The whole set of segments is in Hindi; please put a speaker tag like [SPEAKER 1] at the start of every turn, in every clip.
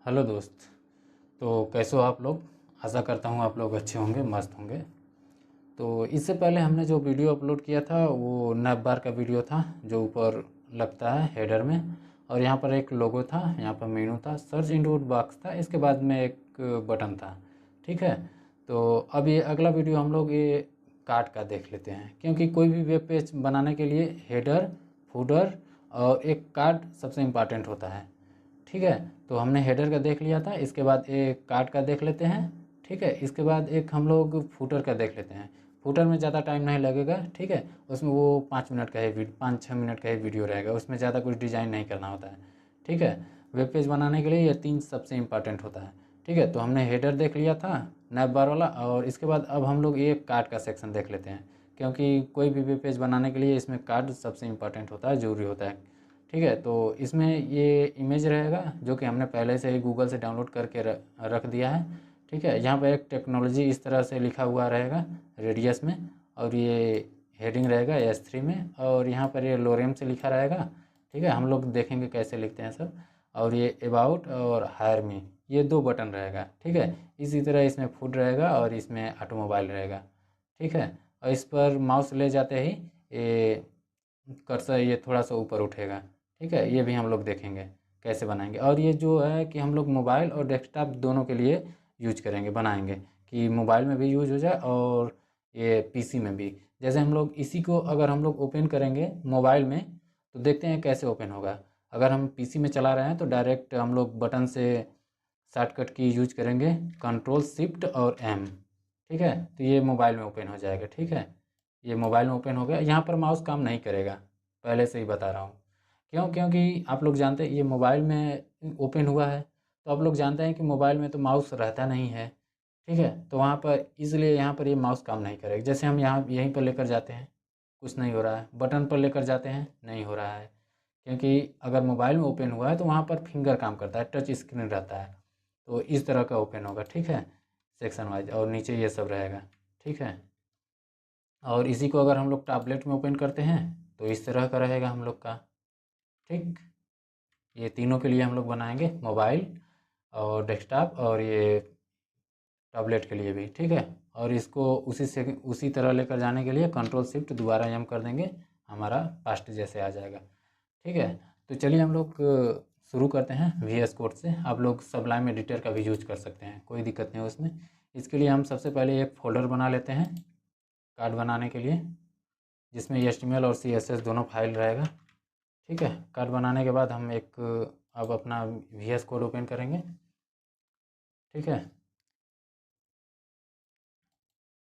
[SPEAKER 1] हेलो दोस्त। तो कैसे हो आप लोग? आशा करता हूँ आप लोग अच्छे होंगे, मस्त होंगे। तो इससे पहले हमने जो वीडियो अपलोड किया था वो नैप बार का वीडियो था, जो ऊपर लगता है हेडर में, और यहाँ पर एक लोगो था, यहाँ पर मेनू था, सर्च इनटू बॉक्स था, इसके बाद में एक बटन था। ठीक है। तो अब ये अगला वीडियो हम लोग ये कार्ड का देख लेते हैं, क्योंकि कोई भी वेब पेज बनाने के लिए हेडर, फूडर और एक कार्ड सबसे इम्पॉर्टेंट होता है। ठीक है। तो हमने हेडर का देख लिया था, इसके बाद एक कार्ड का देख लेते हैं। ठीक है। इसके बाद एक हम लोग फूटर का देख लेते हैं। फूटर में ज़्यादा टाइम नहीं लगेगा। ठीक है। उसमें वो 5 मिनट का ही 5-6 मिनट का ही वीडियो रहेगा, उसमें ज़्यादा कुछ डिज़ाइन नहीं करना होता है। ठीक है। वेब पेज बनाने के लिए ये 3 सबसे इम्पॉर्टेंट होता है। ठीक है। तो हमने हेडर देख लिया था, नैप बार वाला, और इसके बाद अब हम लोग ये कार्ड का सेक्शन देख लेते हैं, क्योंकि कोई भी वेब पेज बनाने के लिए इसमें कार्ड सबसे इम्पॉर्टेंट होता है, ज़रूरी होता है। ठीक है। तो इसमें ये इमेज रहेगा जो कि हमने पहले से ही गूगल से डाउनलोड करके रख दिया है। ठीक है। यहाँ पर एक टेक्नोलॉजी इस तरह से लिखा हुआ रहेगा रेडियस में, और ये हेडिंग रहेगा S3 में, और यहाँ पर ये लोरेम से लिखा रहेगा। ठीक है। हम लोग देखेंगे कैसे लिखते हैं सब। और ये अबाउट और हायर मी, ये 2 बटन रहेगा। ठीक है। इसी तरह इसमें फूड रहेगा और इसमें ऑटोमोबाइल रहेगा। ठीक है। और इस पर माउस ले जाते ही ये कर्सर ये थोड़ा सा ऊपर उठेगा। ठीक है। ये भी हम लोग देखेंगे कैसे बनाएंगे, और ये जो है कि हम लोग मोबाइल और डेस्कटॉप दोनों के लिए यूज करेंगे, बनाएंगे कि मोबाइल में भी यूज हो जाए और ये पीसी में भी। जैसे हम लोग इसी को अगर हम लोग ओपन करेंगे मोबाइल में, तो देखते हैं कैसे ओपन होगा। अगर हम पीसी में चला रहे हैं तो डायरेक्ट हम लोग बटन से शॉर्टकट की यूज करेंगे, कंट्रोल शिफ्ट और एम। ठीक है। तो ये मोबाइल में ओपन हो जाएगा। ठीक है। ये मोबाइल में ओपन हो गया। यहाँ पर माउस काम नहीं करेगा, पहले से ही बता रहा हूँ। क्यों? क्योंकि आप लोग जानते हैं ये मोबाइल में ओपन हुआ है, तो आप लोग जानते हैं कि मोबाइल में तो माउस रहता नहीं है। ठीक है। तो वहाँ पर इसलिए यहाँ पर ये माउस काम नहीं करेगा। जैसे हम यहाँ यहीं पर लेकर जाते हैं, कुछ नहीं हो रहा है, बटन पर लेकर जाते हैं, नहीं हो रहा है। क्योंकि अगर मोबाइल में ओपन हुआ है तो वहाँ पर फिंगर काम करता है, टच स्क्रीन रहता है। तो इस तरह का ओपन होगा। ठीक है। सेक्शन वाइज, और नीचे ये सब रहेगा। ठीक है। और इसी को अगर हम लोग टैबलेट में ओपन करते हैं तो इस तरह का रहेगा हम लोग का। ठीक। ये तीनों के लिए हम लोग बनाएंगे, मोबाइल और डेस्कटॉप और ये टैबलेट के लिए भी। ठीक है। और इसको उसी तरह लेकर जाने के लिए कंट्रोल शिफ्ट दोबारा एम कर देंगे, हमारा पास्ट जैसे आ जाएगा। ठीक है। तो चलिए हम लोग शुरू करते हैं VS कोड से। आप लोग सबलाइम एडिटर का भी यूज कर सकते हैं, कोई दिक्कत नहीं है उसमें। इसके लिए हम सबसे पहले एक फ़ोल्डर बना लेते हैं कार्ड बनाने के लिए, जिसमें HTML और CSS दोनों फाइल रहेगा। ठीक है। कार्ड बनाने के बाद हम एक अब अपना VS कोड ओपन करेंगे। ठीक है।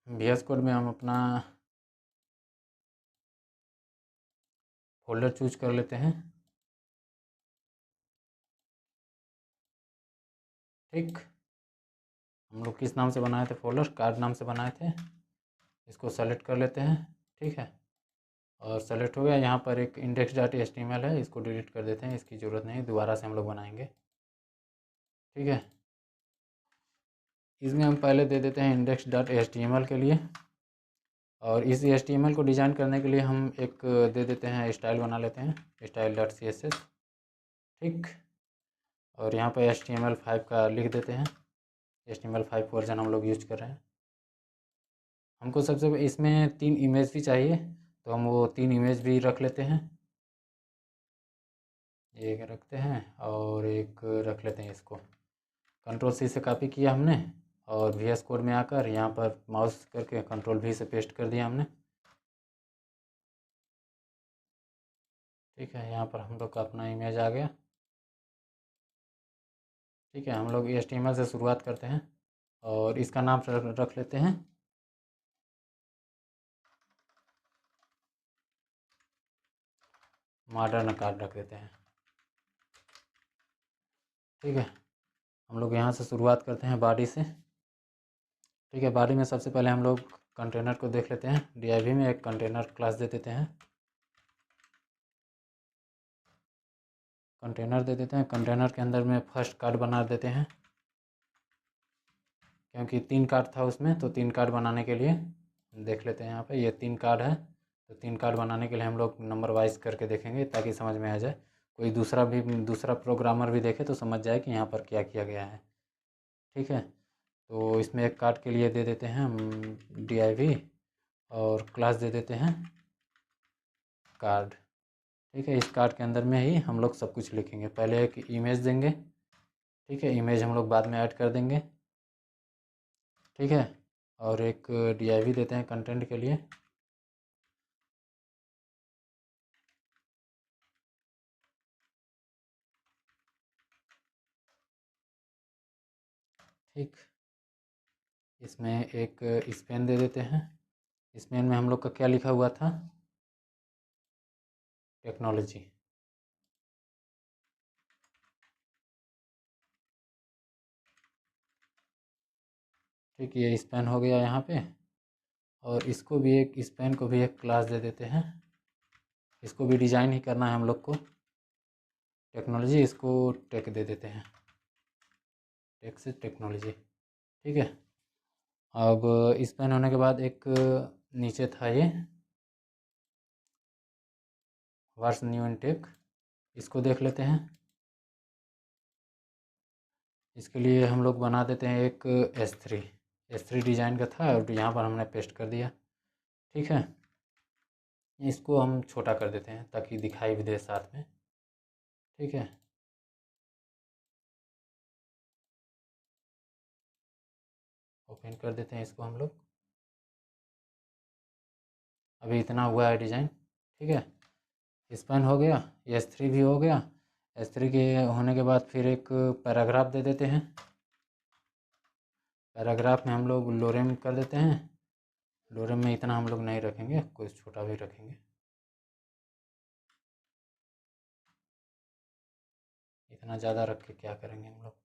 [SPEAKER 1] VS कोड में हम अपना फोल्डर चूज कर लेते हैं। ठीक। हम लोग किस नाम से बनाए थे फोल्डर? कार्ड नाम से बनाए थे। इसको सेलेक्ट कर लेते हैं। ठीक है। और सेलेक्ट हो गया। यहाँ पर एक index.html है, इसको डिलीट कर देते हैं, इसकी ज़रूरत नहीं, दोबारा से हम लोग बनाएंगे। ठीक है। इसमें हम पहले दे देते हैं index.html के लिए, और इस HTML को डिज़ाइन करने के लिए हम एक दे देते हैं, स्टाइल बना लेते हैं, style.css। ठीक। और यहाँ पर HTML5 का लिख देते हैं, HTML5 वर्जन हम लोग यूज कर रहे हैं। हमको सबसे इसमें 3 इमेज भी चाहिए, तो हम वो 3 इमेज भी रख लेते हैं। एक रखते हैं और एक रख लेते हैं इसको। कंट्रोल C से कॉपी किया हमने, और VS कोड में आकर यहाँ पर माउस करके कंट्रोल V से पेस्ट कर दिया हमने। ठीक है। यहाँ पर हम लोग का अपना इमेज आ गया। ठीक है। हम लोग HTML से शुरुआत करते हैं और इसका नाम रख लेते हैं मॉडर्न कार्ड रख देते हैं। ठीक है। हम लोग यहाँ से शुरुआत करते हैं बॉडी से। ठीक है। बॉडी में सबसे पहले हम लोग कंटेनर को देख लेते हैं। div में एक कंटेनर क्लास दे देते हैं, कंटेनर दे देते हैं। कंटेनर के अंदर में फर्स्ट कार्ड बना देते हैं, क्योंकि 3 कार्ड था उसमें, तो 3 कार्ड बनाने के लिए देख लेते हैं। यहाँ पे ये 3 कार्ड है, तो 3 कार्ड बनाने के लिए हम लोग नंबर वाइज करके देखेंगे ताकि समझ में आ जाए। कोई दूसरा प्रोग्रामर भी देखे तो समझ जाए कि यहाँ पर क्या किया गया है। ठीक है, तो इसमें एक कार्ड के लिए दे देते हैं हम div और क्लास दे देते हैं कार्ड। ठीक है, इस कार्ड के अंदर में ही हम लोग सब कुछ लिखेंगे। पहले एक इमेज देंगे। ठीक है, इमेज हम लोग बाद में ऐड कर देंगे। ठीक है, और एक div देते हैं कंटेंट के लिए। ठीक, इसमें एक स्पेन दे देते हैं। स्पेन में हम लोग का क्या लिखा हुआ था? टेक्नोलॉजी। ठीक, ये स्पेन हो गया यहाँ पे। और इसको भी स्पेन को भी एक क्लास दे देते हैं। इसको भी डिज़ाइन ही करना है हम लोग को। टेक्नोलॉजी, इसको टेक दे देते हैं, टेक से टेक्नोलॉजी। ठीक है, अब स्पेन होने के बाद एक नीचे था ये व्हाट्स न्यू इन टेक, इसको देख लेते हैं। इसके लिए हम लोग बना देते हैं एक S3 डिज़ाइन का था और यहाँ पर हमने पेस्ट कर दिया। ठीक है, इसको हम छोटा कर देते हैं ताकि दिखाई भी दे साथ में। ठीक है, ओपन कर देते हैं इसको हम लोग। अभी इतना हुआ है डिज़ाइन। ठीक है, स्पेन हो गया, S3 भी हो गया। S3 के होने के बाद फिर एक पैराग्राफ दे देते हैं। पैराग्राफ में हम लोग लोरेम कर देते हैं। लोरेम में इतना हम लोग नहीं रखेंगे, कुछ छोटा भी रखेंगे। इतना ज़्यादा रख के क्या करेंगे हम लोग।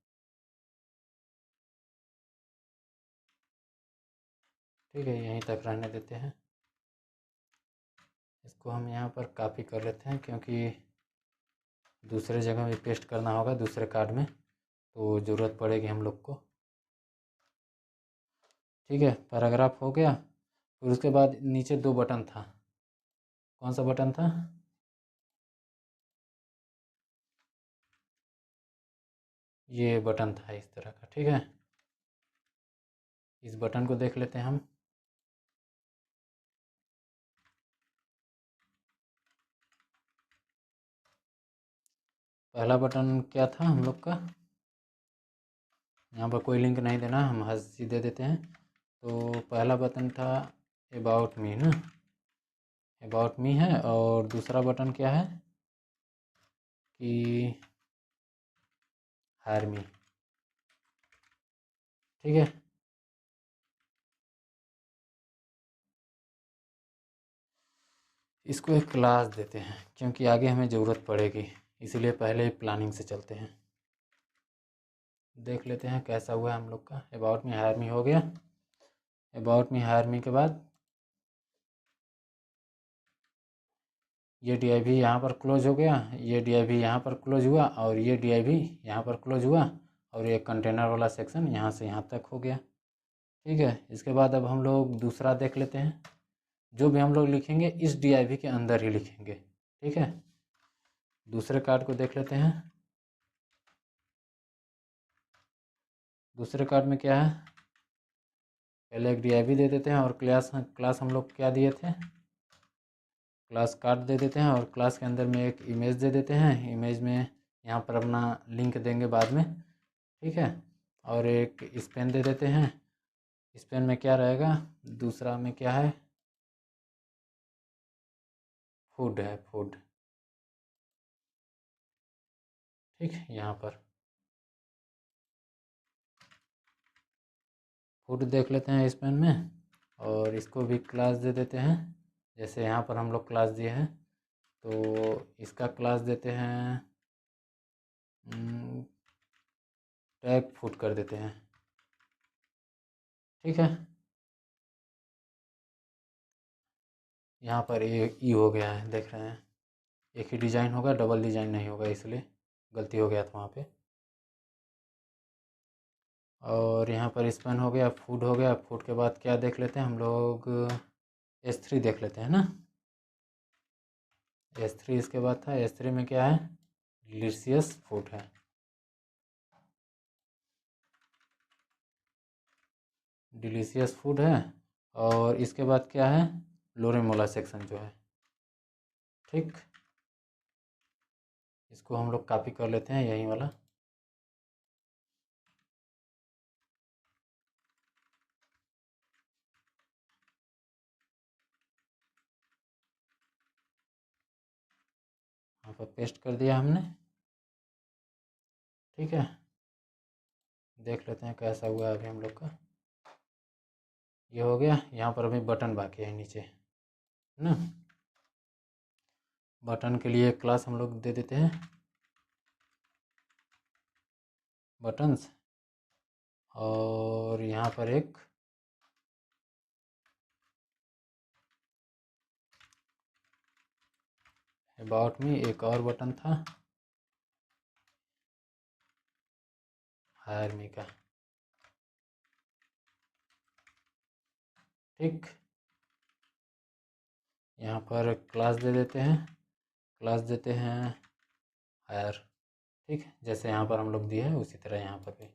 [SPEAKER 1] ठीक है, यहीं तक रहने देते हैं। इसको हम यहाँ पर कॉपी कर लेते हैं क्योंकि दूसरे जगह भी पेस्ट करना होगा, दूसरे कार्ड में, तो ज़रूरत पड़ेगी हम लोग को। ठीक है, पैराग्राफ हो गया। फिर उसके बाद नीचे 2 बटन था। कौन सा बटन था? ये बटन था इस तरह का। ठीक है, इस बटन को देख लेते हैं हम। पहला बटन क्या था हम लोग का? यहाँ पर कोई लिंक नहीं देना, हम हंसी दे देते हैं। तो पहला बटन था अबाउट मी ना, अबाउट मी है। और दूसरा बटन क्या है कि हायर मी। ठीक है, इसको एक क्लास देते हैं क्योंकि आगे हमें ज़रूरत पड़ेगी, इसीलिए पहले ही प्लानिंग से चलते हैं। देख लेते हैं कैसा हुआ हम लोग का। अबाउट मी हायर मी हो गया। अबाउट मी हायर मी के बाद ये div यहाँ पर क्लोज हो गया, ये div यहाँ पर क्लोज हुआ और ये div यहाँ पर क्लोज हुआ और ये कंटेनर वाला सेक्शन यहाँ से यहाँ तक हो गया। ठीक है, इसके बाद अब हम लोग दूसरा देख लेते हैं। जो भी हम लोग लिखेंगे इस div के अंदर ही लिखेंगे। ठीक है, दूसरे कार्ड को देख लेते हैं। दूसरे कार्ड में क्या है? पहले एक div दे देते हैं और क्लास हम लोग क्या दिए थे? क्लास कार्ड दे देते हैं और क्लास के अंदर में एक इमेज दे देते हैं। इमेज में यहाँ पर अपना लिंक देंगे बाद में। ठीक है, और एक स्पेन दे देते हैं। स्पेन में क्या रहेगा? दूसरा में क्या है? फूड है, फूड। ठीक है, यहाँ पर फूड देख लेते हैं स्पेन में और इसको भी क्लास दे देते हैं। जैसे यहाँ पर हम लोग क्लास दिए हैं तो इसका क्लास देते हैं टैग फूड कर देते हैं। ठीक है, यहाँ पर एक ई हो गया है, देख रहे हैं। एक ही डिज़ाइन होगा, डबल डिज़ाइन नहीं होगा, इसलिए गलती हो गया था वहाँ पे। और यहाँ पर स्पेन हो गया, फूड हो गया। फूड के बाद क्या देख लेते हैं हम लोग? S3 देख लेते हैं ना। S3 इसके बाद था। S3 में क्या है? डिलीशियस फूड है। डिलीशियस फूड है। और इसके बाद क्या है, लोरेमोला सेक्शन जो है, ठीक, इसको हम लोग कॉपी कर लेते हैं, यही वाला। यहाँ पर पेस्ट कर दिया हमने, ठीक है। देख लेते हैं कैसा हुआ अभी हम लोग का। ये हो गया। यहाँ पर अभी बटन बाकी है नीचे, है ना। बटन के लिए क्लास हम लोग दे देते हैं बटन्स, और यहाँ पर एक अबाउट मी एक और बटन था, हायर मी का, ठीक। यहाँ पर क्लास दे देते हैं, क्लास देते हैं हायर, ठीक, जैसे यहाँ पर हम लोग दिए हैं उसी तरह यहाँ पर भी,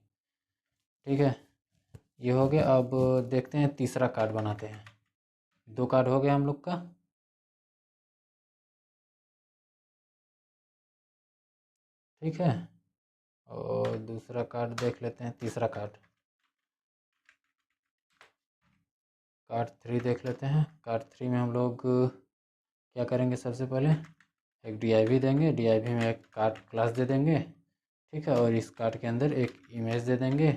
[SPEAKER 1] ठीक है। ये हो गया। अब देखते हैं तीसरा कार्ड बनाते हैं। 2 कार्ड हो गया हम लोग का, ठीक है। और दूसरा कार्ड देख लेते हैं, तीसरा कार्ड, कार्ड 3 देख लेते हैं। कार्ड 3 में हम लोग क्या करेंगे, सबसे पहले एक div देंगे, div में एक कार्ड क्लास दे देंगे, ठीक है। और इस कार्ड के अंदर एक इमेज दे देंगे,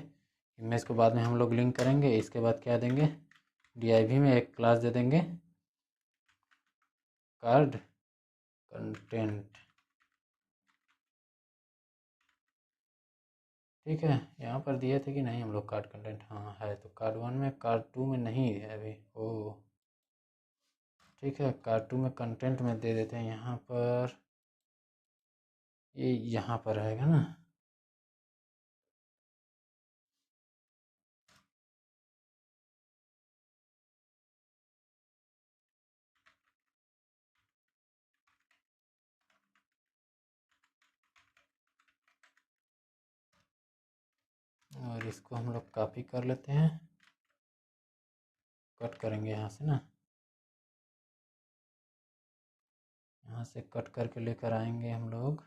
[SPEAKER 1] इमेज को बाद में हम लोग लिंक करेंगे। इसके बाद क्या देंगे, div में एक क्लास दे देंगे, कार्ड कंटेंट, ठीक है। यहाँ पर दिए थे कि नहीं हम लोग कार्ड कंटेंट, हाँ है, तो कार्ड 1 में, कार्ड 2 में नहीं है अभी, ओ ठीक है। कार्ड 2 में कंटेंट में दे देते हैं, यहाँ पर ये यहाँ पर रहेगा ना, और इसको हम लोग कॉपी कर लेते हैं, कट करेंगे यहाँ से ना, यहाँ से कट करके लेकर आएंगे हम लोग।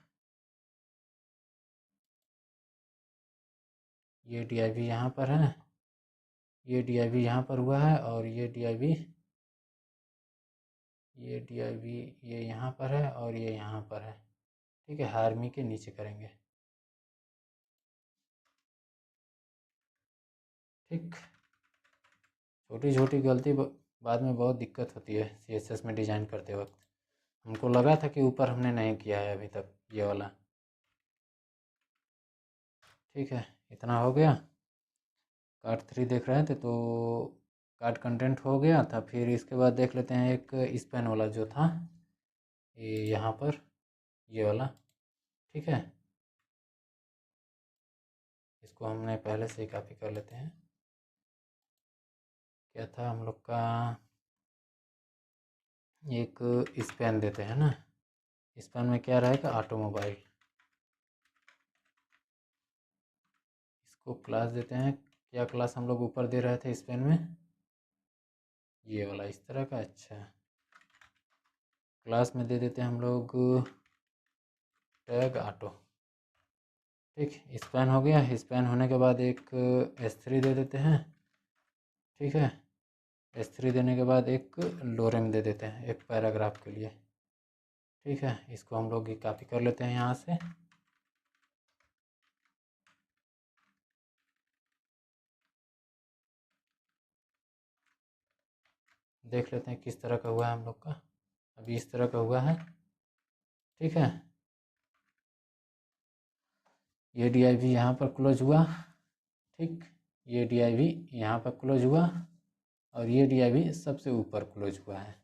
[SPEAKER 1] ये div यहाँ पर है, ये div यहाँ पर हुआ है, और ये div ये यहाँ पर है, और ये यहाँ पर है, ठीक है। हार्मी के नीचे करेंगे, ठीक। छोटी छोटी गलती बाद में बहुत दिक्कत होती है CSS में डिज़ाइन करते वक्त। हमको लगा था कि ऊपर हमने नहीं किया है अभी तक ये वाला, ठीक है। इतना हो गया। कार्ड 3 देख रहे थे तो कार्ड कंटेंट हो गया था। फिर इसके बाद देख लेते हैं एक स्पेन वाला जो था, ये यहाँ पर, ये वाला, ठीक है। इसको हमने पहले से ही कॉपी कर लेते हैं। क्या था हम लोग का, एक स्पेन देते हैं ना, स्पेन में क्या रहेगा, ऑटोमोबाइल, इसको क्लास देते हैं। क्या क्लास हम लोग ऊपर दे रहे थे स्पेन में, ये वाला, इस तरह का, अच्छा। क्लास में दे देते हैं हम लोग टैग ऑटो, ठीक। स्पैन हो गया। स्पैन होने के बाद एक S3 दे देते हैं, ठीक है। S3 देने के बाद एक लोरेम दे देते हैं एक पैराग्राफ के लिए, ठीक है। इसको हम लोग कॉपी कर लेते हैं यहाँ से, देख लेते हैं किस तरह का हुआ है हम लोग का। अभी इस तरह का हुआ है, ठीक है। ये div यहाँ पर क्लोज हुआ, ठीक। ये div यहाँ पर क्लोज हुआ, और ये div सबसे ऊपर क्लोज हुआ है,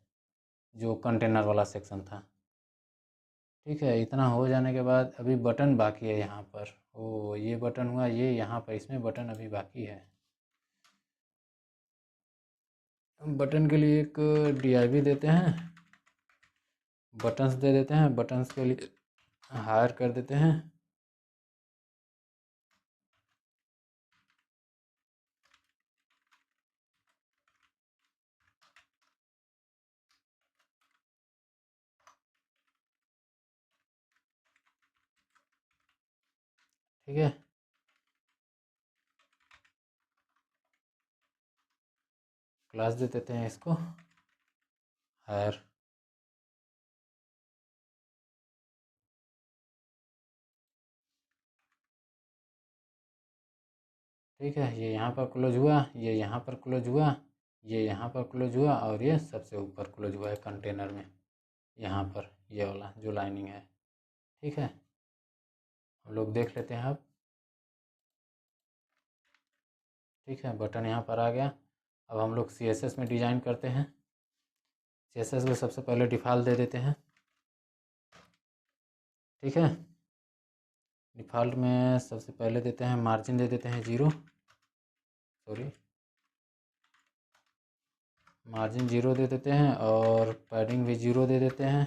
[SPEAKER 1] जो कंटेनर वाला सेक्शन था, ठीक है। इतना हो जाने के बाद अभी बटन बाकी है यहाँ पर, ओ ये बटन हुआ, ये यहाँ पर इसमें बटन अभी बाकी है। बटन के लिए एक div देते हैं, बटन्स दे देते हैं। बटन्स के लिए हायर कर देते हैं। ठीक है, क्लास दे देते हैं इसको हायर। ठीक है, ये यहाँ पर क्लोज हुआ, ये यहाँ पर क्लोज हुआ, ये यहाँ पर क्लोज हुआ, और ये सबसे ऊपर क्लोज हुआ है कंटेनर में, यहाँ पर ये वाला जो लाइनिंग है। ठीक है, हम लोग देख लेते हैं अब। ठीक है, बटन यहाँ पर आ गया। अब हम लोग CSS में डिज़ाइन करते हैं। CSS को सबसे पहले डिफ़ॉल्ट दे देते हैं। ठीक है, डिफ़ॉल्ट में सबसे पहले देते हैं मार्जिन, दे देते हैं 0, सॉरी मार्जिन 0 दे देते हैं, और पैडिंग भी 0 दे देते हैं,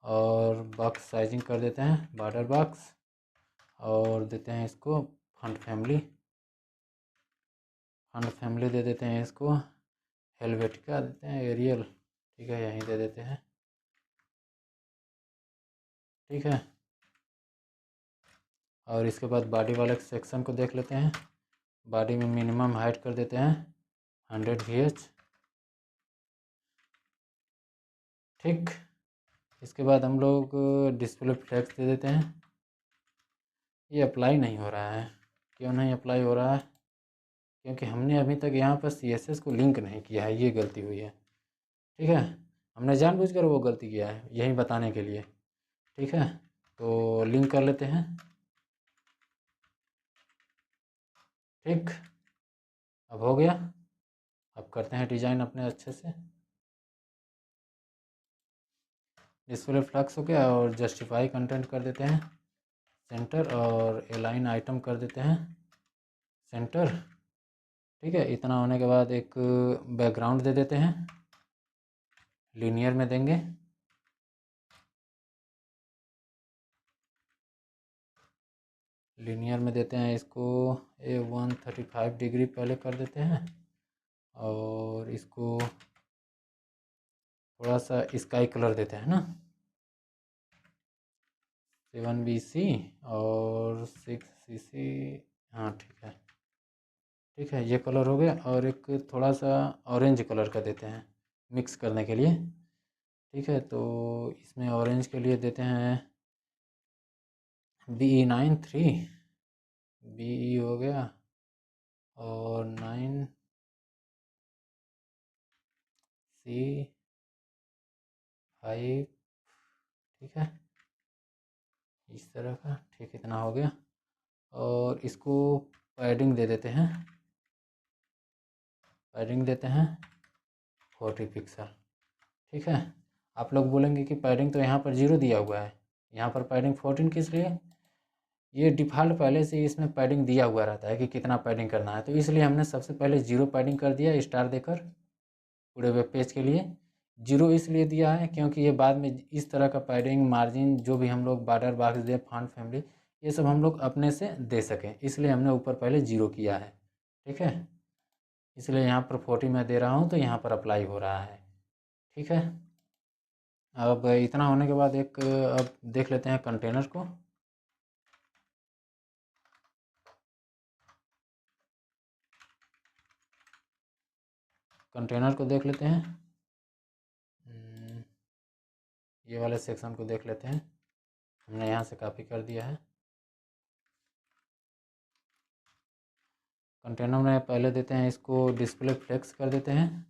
[SPEAKER 1] और बॉक्स साइजिंग कर देते हैं बॉर्डर बॉक्स, और देते हैं इसको फंड फैमिली दे देते हैं इसको हेलवेटिका, देते हैं एरियल। ठीक है, यहीं दे देते हैं। ठीक है, और इसके बाद बॉडी वाले सेक्शन को देख लेते हैं। बॉडी में मिनिमम हाइट कर देते हैं 100 VH। ठीक, इसके बाद हम लोग डिस्प्ले फ्लेक्स दे देते हैं। ये अप्लाई नहीं हो रहा है, क्यों नहीं अप्लाई हो रहा है? क्योंकि हमने अभी तक यहाँ पर CSS को लिंक नहीं किया है, ये गलती हुई है। ठीक है, हमने जानबूझकर वो गलती किया है यही बताने के लिए। ठीक है, तो लिंक कर लेते हैं। ठीक, अब हो गया। अब करते हैं डिज़ाइन अपने अच्छे से। डिस्प्ले फ्लक्स हो गया, और जस्टिफाई कंटेंट कर देते हैं सेंटर, और अलाइन आइटम कर देते हैं सेंटर। ठीक है, इतना होने के बाद एक बैकग्राउंड दे देते हैं, लीनियर में देंगे। लीनियर में देते हैं इसको 135 डिग्री पहले कर देते हैं, और इसको थोड़ा सा स्काई कलर देते हैं ना, 7BC और 6CC। हाँ ठीक है, ठीक है, ये कलर हो गया, और एक थोड़ा सा ऑरेंज कलर का देते हैं मिक्स करने के लिए। ठीक है, तो इसमें ऑरेंज के लिए देते हैं BE93, BE हो गया, और 9C5। ठीक है, इस तरह का। ठीक, इतना हो गया, और इसको पैडिंग दे देते हैं, पैडिंग देते हैं 40 पिक्सल। ठीक है, आप लोग बोलेंगे कि पैडिंग तो यहाँ पर 0 दिया हुआ है, यहाँ पर पैडिंग 14 किस लिए? ये डिफ़ॉल्ट पहले से ही इसमें पैडिंग दिया हुआ रहता है कि कितना पैडिंग करना है, तो इसलिए हमने सबसे पहले 0 पैडिंग कर दिया स्टार देकर पूरे वेब पेज के लिए। 0 इसलिए दिया है क्योंकि ये बाद में इस तरह का पैडिंग मार्जिन जो भी हम लोग बॉर्डर बॉक्स दे, फॉन्ट फैमिली, ये सब हम लोग अपने से दे सकें, इसलिए हमने ऊपर पहले 0 किया है। ठीक है, इसलिए यहाँ पर 40 मैं दे रहा हूँ, तो यहाँ पर अप्लाई हो रहा है। ठीक है, अब इतना होने के बाद एक अब देख लेते हैं कंटेनर को। कंटेनर को देख लेते हैं, ये वाले सेक्शन को देख लेते हैं, हमने यहाँ से कॉपी कर दिया है। कंटेनर में पहले देते हैं इसको डिस्प्ले फ्लेक्स कर देते हैं।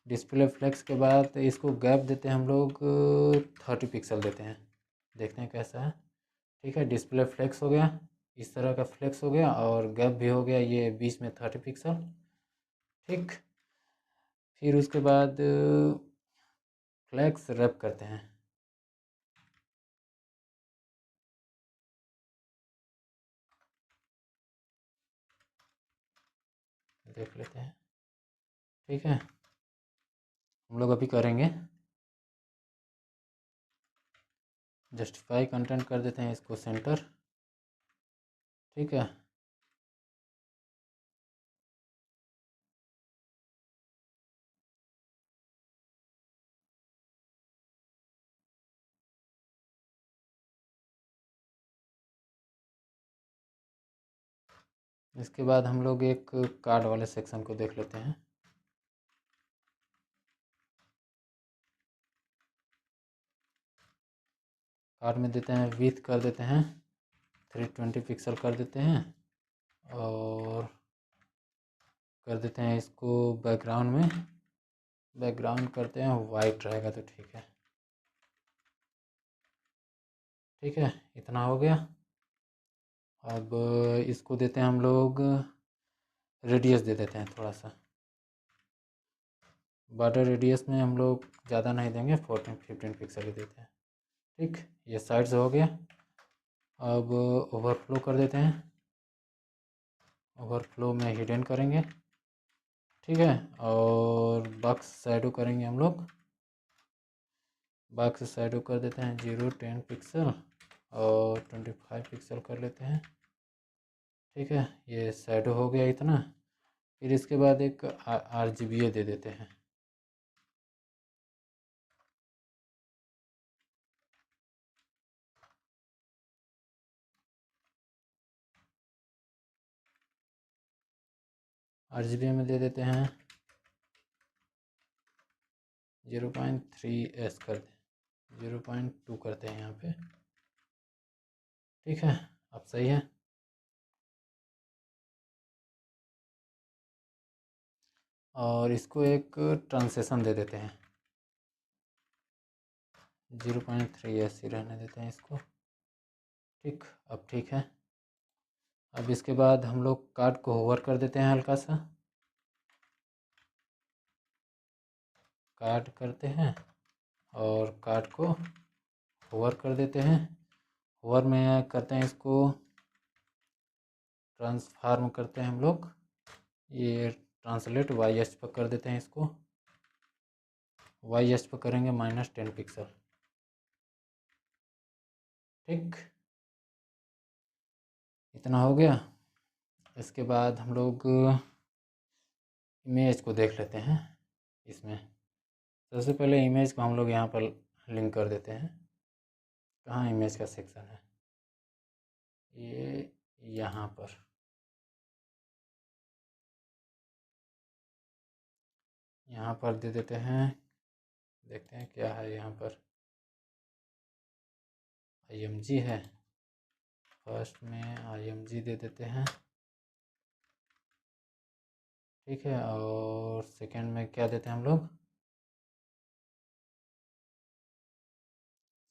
[SPEAKER 1] डिस्प्ले फ्लेक्स के बाद इसको गैप देते हैं हम लोग 30 पिक्सल देते हैं, देखते हैं कैसा है। ठीक है, डिस्प्ले फ्लेक्स हो गया, इस तरह का फ्लेक्स हो गया, और गैप भी हो गया ये बीच में 30 पिक्सल। ठीक, फिर उसके बाद फ्लेक्स रैप करते हैं। देख लेते हैं। ठीक है, हम लोग अभी करेंगे। जस्टिफाई कंटेंट कर देते हैं इसको सेंटर। ठीक है, इसके बाद हम लोग एक कार्ड वाले सेक्शन को देख लेते हैं। कार्ड में देते हैं विड्थ कर देते हैं 320 पिक्सल कर देते हैं, और कर देते हैं इसको बैकग्राउंड में, बैकग्राउंड करते हैं वाइट रहेगा तो ठीक है। ठीक है, इतना हो गया। अब इसको देते हैं हम लोग रेडियस दे देते हैं थोड़ा सा। बॉर्डर रेडियस में हम लोग ज़्यादा नहीं देंगे, 14-15 पिक्सल ही देते हैं। ठीक, ये साइड से हो गया। अब ओवरफ्लो कर देते हैं, ओवरफ्लो में हिडन करेंगे। ठीक है, और बॉक्स शैडो करेंगे हम लोग, बॉक्स शैडो कर देते हैं 0-10 पिक्सल और 25 पिक्सल कर लेते हैं। ठीक है, ये शैडो हो गया इतना। फिर इसके बाद एक RGBA दे देते हैं। RGBA में दे देते हैं 0.3S कर दें, 0.2 करते हैं यहाँ पे। ठीक है, अब सही है। और इसको एक ट्रांसलेशन दे देते हैं 0.3S ही रहने देते हैं इसको। ठीक, अब ठीक है। अब इसके बाद हम लोग कार्ड को होवर कर देते हैं हल्का सा, कार्ड करते हैं और कार्ड को होवर कर देते हैं। होवर में करते हैं इसको ट्रांसफार्म करते हैं हम लोग, ये ट्रांसलेट YH पर कर देते हैं इसको, YH पर करेंगे -10 पिक्सल। ठीक, इतना हो गया। इसके बाद हम लोग इमेज को देख लेते हैं। इसमें सबसे पहले इमेज को हम लोग यहाँ पर लिंक कर देते हैं। कहाँ इमेज का सेक्शन है, ये यहाँ पर। यहाँ पर दे देते हैं, देखते हैं क्या है यहाँ पर, IMG है। फर्स्ट में IMG दे देते हैं। ठीक है, और सेकंड में क्या देते हैं हम लोग,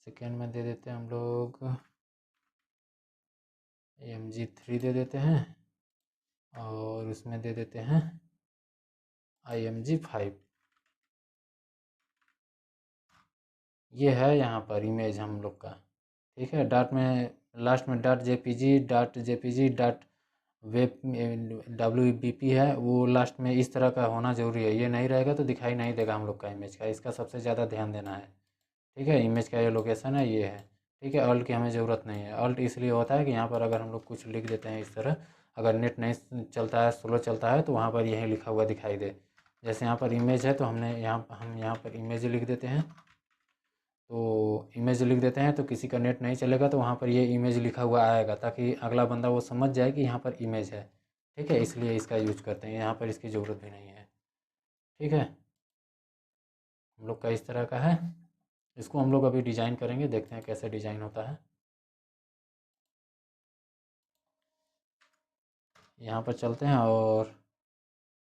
[SPEAKER 1] सेकंड में दे देते हैं हम लोग IMG3 दे देते हैं, और उसमें दे देते हैं IMG5। ये है यहाँ पर इमेज हम लोग का। ठीक है, डॉट में लास्ट में .jpg डॉट वेब WBP है, वो लास्ट में इस तरह का होना ज़रूरी है। ये नहीं रहेगा तो दिखाई नहीं देगा हम लोग का इमेज का, इसका सबसे ज़्यादा ध्यान देना है। ठीक है, इमेज का ये लोकेशन है, ये है। ठीक है, अल्ट की हमें ज़रूरत नहीं है। अल्ट इसलिए होता है कि यहाँ पर अगर हम लोग कुछ लिख देते हैं इस तरह, अगर नेट नहीं चलता है, स्लो चलता है, तो वहाँ पर यही लिखा हुआ दिखाई दे। जैसे यहाँ पर इमेज है तो हम यहाँ पर इमेज लिख देते हैं, तो इमेज लिख देते हैं तो किसी का नेट नहीं चलेगा तो वहाँ पर ये इमेज लिखा हुआ आएगा, ताकि अगला बंदा वो समझ जाए कि यहाँ पर इमेज है। ठीक है, इसलिए इसका यूज करते हैं, यहाँ पर इसकी ज़रूरत भी नहीं है। ठीक है, हम लोग का इस तरह का है। इसको हम लोग अभी डिज़ाइन करेंगे, देखते हैं कैसे डिज़ाइन होता है। यहाँ पर चलते हैं और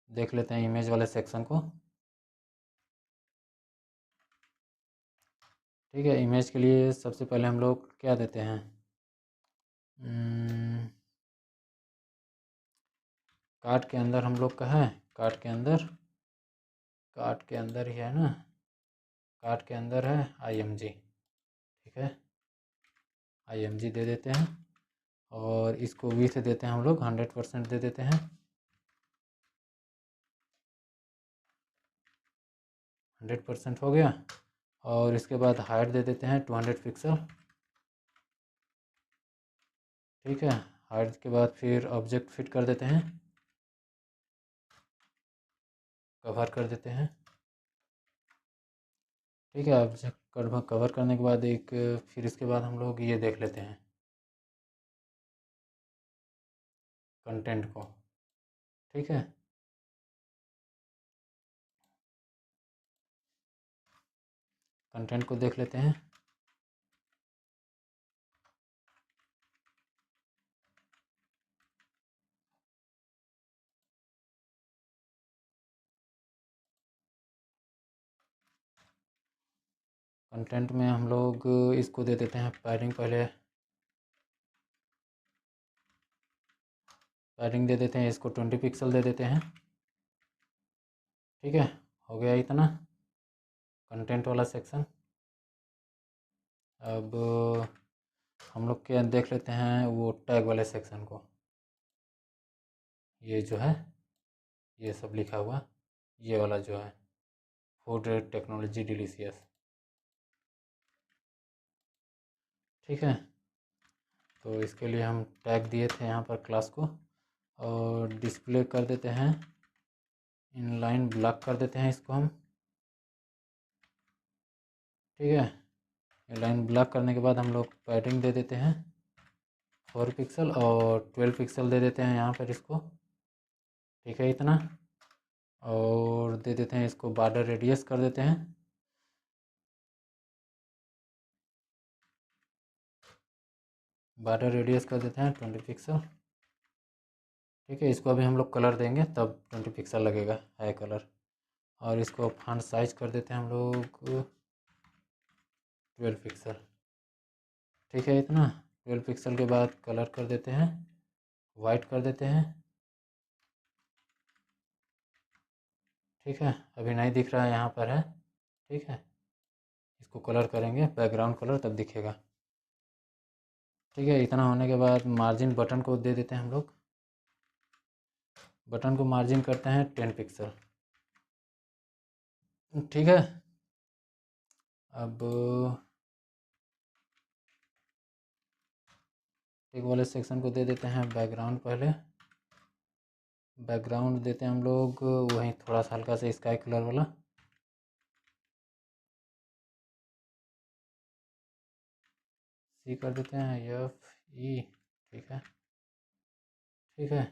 [SPEAKER 1] देख लेते हैं इमेज वाले सेक्शन को। ठीक है, इमेज के लिए सबसे पहले हम लोग क्या देते हैं, कार्ड के अंदर हम लोग का है, कार्ड के अंदर ही है ना, कार्ड के अंदर है IMG। ठीक है, IMG दे देते हैं, और इसको विड्थ देते हैं हम लोग 100% दे देते हैं। 100% हो गया, और इसके बाद हाइट दे देते हैं 200 पिक्सल। ठीक है, हाइड के बाद फिर ऑब्जेक्ट फिट कर देते हैं, कवर कर देते हैं। ठीक है, ऑब्जेक्ट कवर करने के बाद फिर इसके बाद हम लोग ये देख लेते हैं कंटेंट को। ठीक है, कंटेंट को देख लेते हैं। कंटेंट में हम लोग इसको दे देते हैं पैडिंग, पहले पैडिंग दे देते हैं, इसको 20 पिक्सल दे देते हैं। ठीक है, हो गया इतना कंटेंट वाला सेक्शन। अब हम लोग क्या देख लेते हैं वो टैग वाले सेक्शन को। ये जो है ये सब लिखा हुआ, ये वाला जो है फूड टेक्नोलॉजी डिलीशियस। ठीक है, तो इसके लिए हम टैग दिए थे यहाँ पर क्लास को, और डिस्प्ले कर देते हैं इनलाइन ब्लॉक कर देते हैं इसको हम। ठीक है, इनलाइन ब्लॉक करने के बाद हम लोग पैडिंग दे देते हैं 4 पिक्सल और 12 पिक्सल दे देते हैं यहाँ पर इसको। ठीक है, इतना, और दे देते हैं इसको बॉर्डर रेडियस कर देते हैं। बॉर्डर रेडियस कर देते हैं 20 पिक्सल। ठीक है, इसको अभी हम लोग कलर देंगे तब 20 पिक्सल लगेगा, है कलर। और इसको फॉन्ट साइज कर देते हैं हम लोग 12 पिक्सल। ठीक है, इतना 12 पिक्सल के बाद कलर कर देते हैं, वाइट कर देते हैं। ठीक है, अभी नहीं दिख रहा है, यहाँ पर है। ठीक है, इसको कलर करेंगे बैकग्राउंड कलर, तब दिखेगा। ठीक है, इतना होने के बाद मार्जिन बटन को दे देते हैं हम लोग। बटन को मार्जिन करते हैं 10 पिक्सल। ठीक है, अब टिक वाले सेक्शन को दे देते हैं बैकग्राउंड। पहले बैकग्राउंड देते हैं हम लोग वहीं थोड़ा सा हल्का सा स्काई कलर वाला। सी कर देते हैं, FE। ठीक है, ठीक है,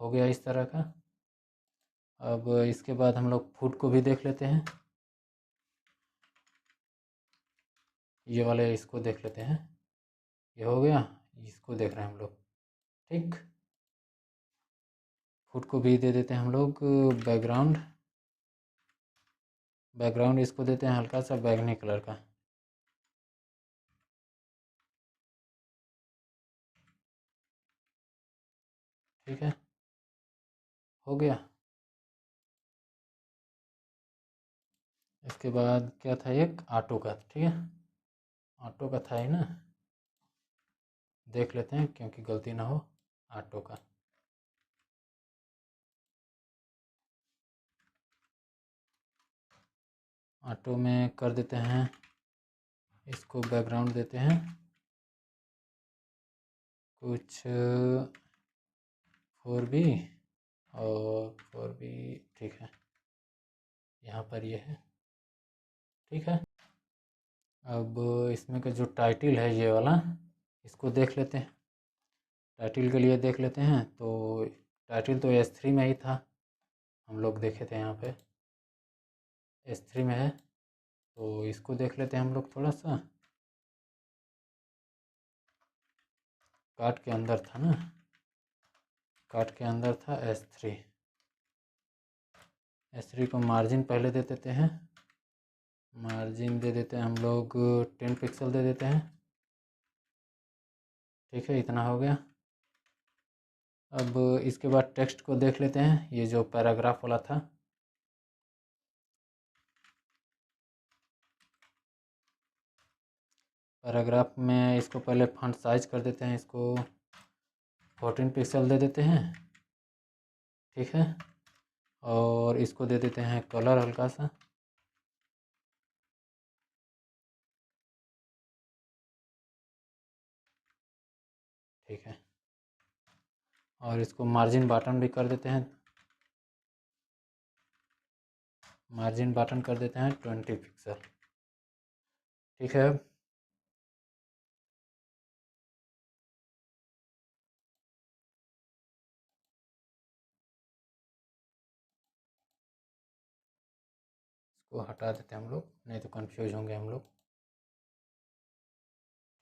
[SPEAKER 1] हो गया इस तरह का। अब इसके बाद हम लोग फुट को भी देख लेते हैं, ये वाले इसको देख लेते हैं। ये हो गया, इसको देख रहे हैं हम लोग। ठीक, फुट को भी दे देते हैं हम लोग बैकग्राउंड। बैकग्राउंड इसको देते हैं हल्का सा बैगनी कलर का। ठीक है, हो गया। इसके बाद क्या था, एक ऑटो का। ठीक है, ऑटो का था ही ना, देख लेते हैं क्योंकि गलती ना हो। ऑटो का ऑटो में कर देते हैं, इसको बैकग्राउंड देते हैं कुछ 4B और 4B। ठीक है, यहाँ पर ये है। ठीक है, अब इसमें का जो टाइटल है ये वाला, इसको देख लेते हैं। टाइटल के लिए देख लेते हैं, तो टाइटल तो S3 में ही था, हम लोग देखे थे यहाँ पे S3 में है। तो इसको देख लेते हैं हम लोग थोड़ा सा, कार्ट के अंदर था ना, कार्ट के अंदर था S3। S3 को मार्जिन पहले दे देते हैं, मार्जिन दे देते हैं हम लोग 10 पिक्सल दे देते हैं। ठीक है, इतना हो गया। अब इसके बाद टेक्स्ट को देख लेते हैं, ये जो पैराग्राफ वाला था। पैराग्राफ में इसको पहले फॉन्ट साइज कर देते हैं, इसको 14 पिक्सल दे देते हैं। ठीक है, और इसको दे देते हैं कलर हल्का सा। ठीक है। और इसको मार्जिन बटन भी कर देते हैं, मार्जिन बटन कर देते हैं 20 पिक्सल। ठीक है। इसको हटा देते हैं हम लोग, नहीं तो कंफ्यूज होंगे हम लोग।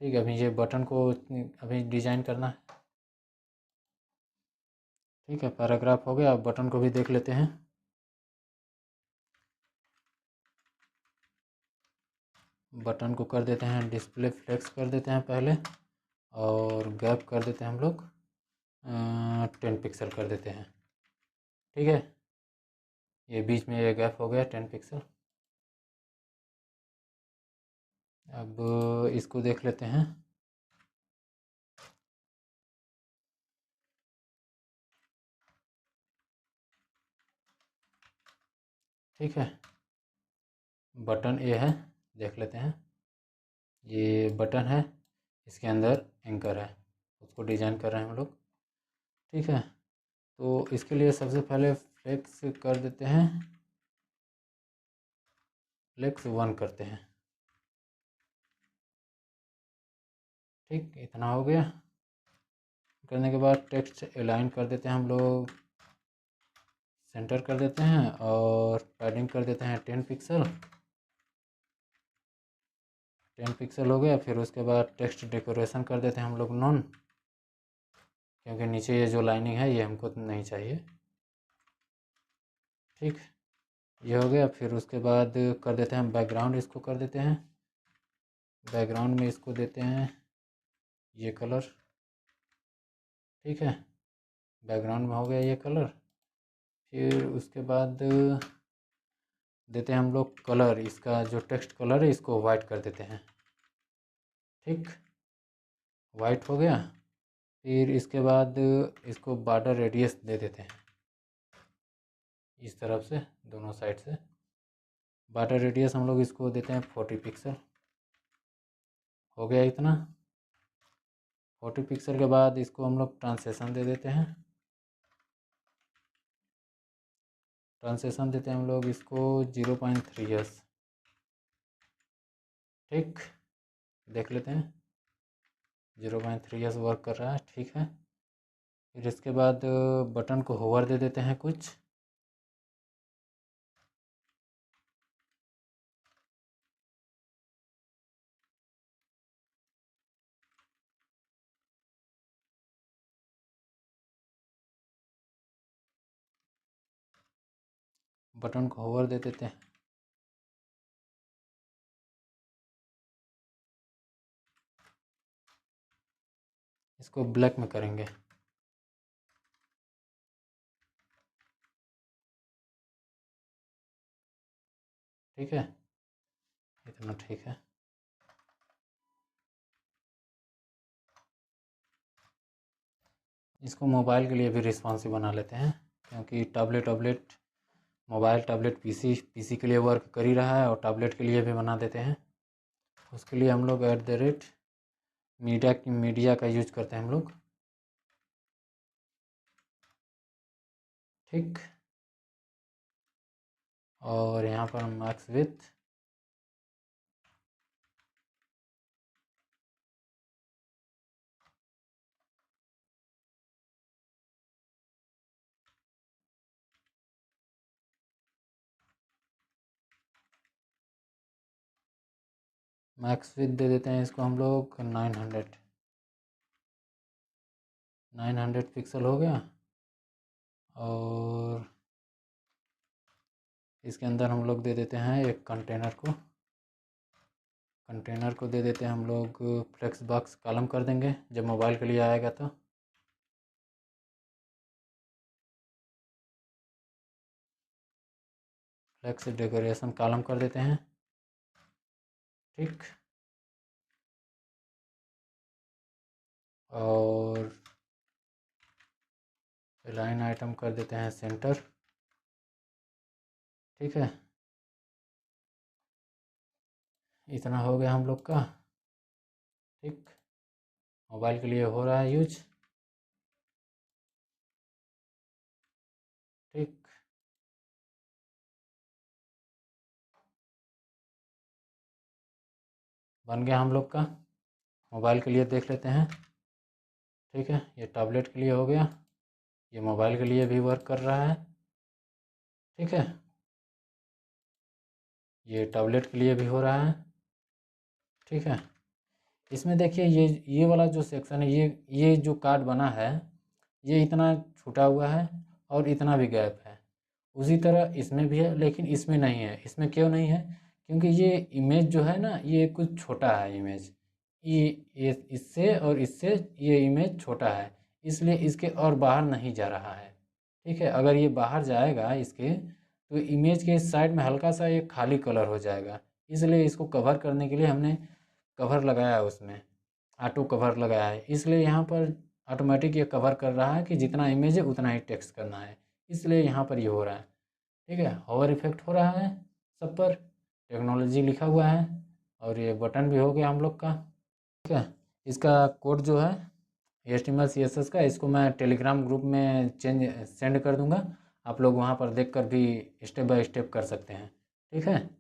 [SPEAKER 1] ठीक है, अभी ये बटन को अभी डिज़ाइन करना है। ठीक है, पैराग्राफ हो गया। अब बटन को भी देख लेते हैं। बटन को कर देते हैं डिस्प्ले फ्लेक्स कर देते हैं पहले, और गैप कर देते हैं हम लोग 10 पिक्सल कर देते हैं। ठीक है, ये बीच में ये गैप हो गया 10 पिक्सल। अब इसको देख लेते हैं। ठीक है, बटन ए है, देख लेते हैं। ये बटन है, इसके अंदर एंकर है, उसको डिजाइन कर रहे हैं हम लोग। ठीक है, तो इसके लिए सबसे पहले फ्लेक्स कर देते हैं, फ्लेक्स 1 करते हैं। ठीक, इतना हो गया। करने के बाद टेक्स्ट अलाइन कर देते हैं हम लोग, सेंटर कर देते हैं, और पैडिंग कर देते हैं 10 पिक्सल। 10 पिक्सल हो गया। फिर उसके बाद टेक्स्ट डेकोरेशन कर देते हैं हम लोग नॉन, क्योंकि नीचे ये जो लाइनिंग है ये हमको नहीं चाहिए। ठीक, ये हो गया। फिर उसके बाद कर देते हैं बैकग्राउंड, इसको कर देते हैं बैकग्राउंड में, इसको देते हैं ये कलर। ठीक है, बैकग्राउंड में हो गया ये कलर। फिर उसके बाद देते हैं हम लोग कलर, इसका जो टेक्स्ट कलर है इसको वाइट कर देते हैं। ठीक, वाइट हो गया। फिर इसके बाद इसको बॉर्डर रेडियस दे देते हैं, इस तरफ से दोनों साइड से बॉर्डर रेडियस हम लोग इसको देते हैं 40 पिक्सल। हो गया इतना। 40 पिक्सल के बाद इसको हम लोग ट्रांसलेशन दे देते हैं। ट्रांसलेशन देते हैं हम लोग इसको 0.3s। ठीक, देख लेते हैं 0.3s वर्क कर रहा है। ठीक है, फिर इसके बाद बटन को होवर दे देते हैं कुछ। बटन को होवर दे देते हैं। इसको ब्लैक में करेंगे। ठीक है, इतना ठीक है। इसको मोबाइल के लिए भी रिस्पॉन्सिव बना लेते हैं, क्योंकि टैबलेट मोबाइल टैबलेट पीसी के लिए वर्क कर ही रहा है, और टैबलेट के लिए भी बना देते हैं। उसके लिए हम लोग मीडिया का यूज करते हैं हम लोग। ठीक, और यहाँ पर मैक्स विथ दे देते हैं इसको हम लोग 900 पिक्सल हो गया। और इसके अंदर हम लोग दे देते हैं एक कंटेनर को दे देते हैं हम लोग फ्लेक्स बॉक्स कॉलम कर देंगे जब मोबाइल के लिए आएगा तो। फ्लेक्स डेकोरेशन कॉलम कर देते हैं। ठीक, और लाइन आइटम कर देते हैं सेंटर। ठीक है, इतना हो गया हम लोग का। ठीक। मोबाइल के लिए हो रहा है यूज। ठीक, बन गया हम लोग का। मोबाइल के लिए देख लेते हैं। ठीक है, ये टैबलेट के लिए हो गया, ये मोबाइल के लिए भी वर्क कर रहा है। ठीक है, ये टैबलेट के लिए भी हो रहा है। ठीक है, इसमें देखिए ये वाला जो सेक्शन है, ये जो कार्ड बना है, ये इतना छूटा हुआ है और इतना भी गैप है। उसी तरह इसमें भी है, लेकिन इसमें नहीं है। इसमें क्यों नहीं है? क्योंकि ये इमेज जो है ना, ये कुछ छोटा है इमेज। ये इससे और इससे ये इमेज छोटा है, इसलिए इसके और बाहर नहीं जा रहा है। ठीक है, अगर ये बाहर जाएगा इसके, तो इमेज के साइड में हल्का सा ये खाली कलर हो जाएगा। इसलिए इसको कवर करने के लिए हमने कवर लगाया है, उसमें ऑटो कवर लगाया है। इसलिए यहाँ पर ऑटोमेटिक ये कवर कर रहा है कि जितना इमेज है उतना ही टेक्स्ट करना है, इसलिए यहाँ पर ये हो रहा है। ठीक है, हॉवर इफेक्ट हो रहा है सब पर, टेक्नोलॉजी लिखा हुआ है, और ये बटन भी हो गया हम लोग का। ठीक है, इसका कोड जो है HTML CSS का, इसको मैं टेलीग्राम ग्रुप में सेंड कर दूंगा। आप लोग वहाँ पर देख कर भी स्टेप बाय स्टेप कर सकते हैं। ठीक है।